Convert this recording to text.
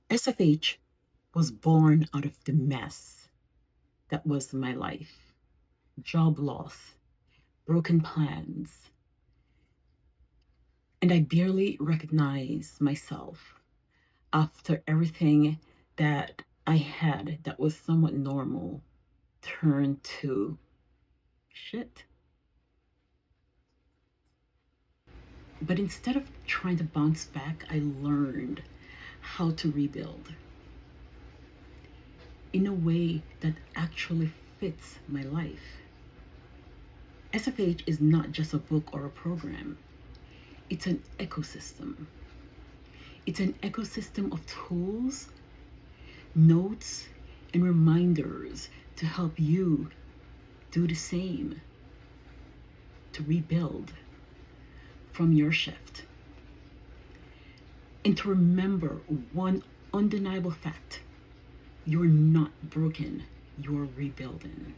SFH was born out of the mess that was my life. Job loss, broken plans, and I barely recognized myself after everything that I had that was somewhat normal turned to shit. But instead of trying to bounce back, I learned how to rebuild in a way that actually fits my life. SFH is not just a book or a program, it's an ecosystem. It's an ecosystem of tools, notes, and reminders to help you do the same, to rebuild from your shift. And to remember one undeniable fact: you're not broken, you're rebuilding.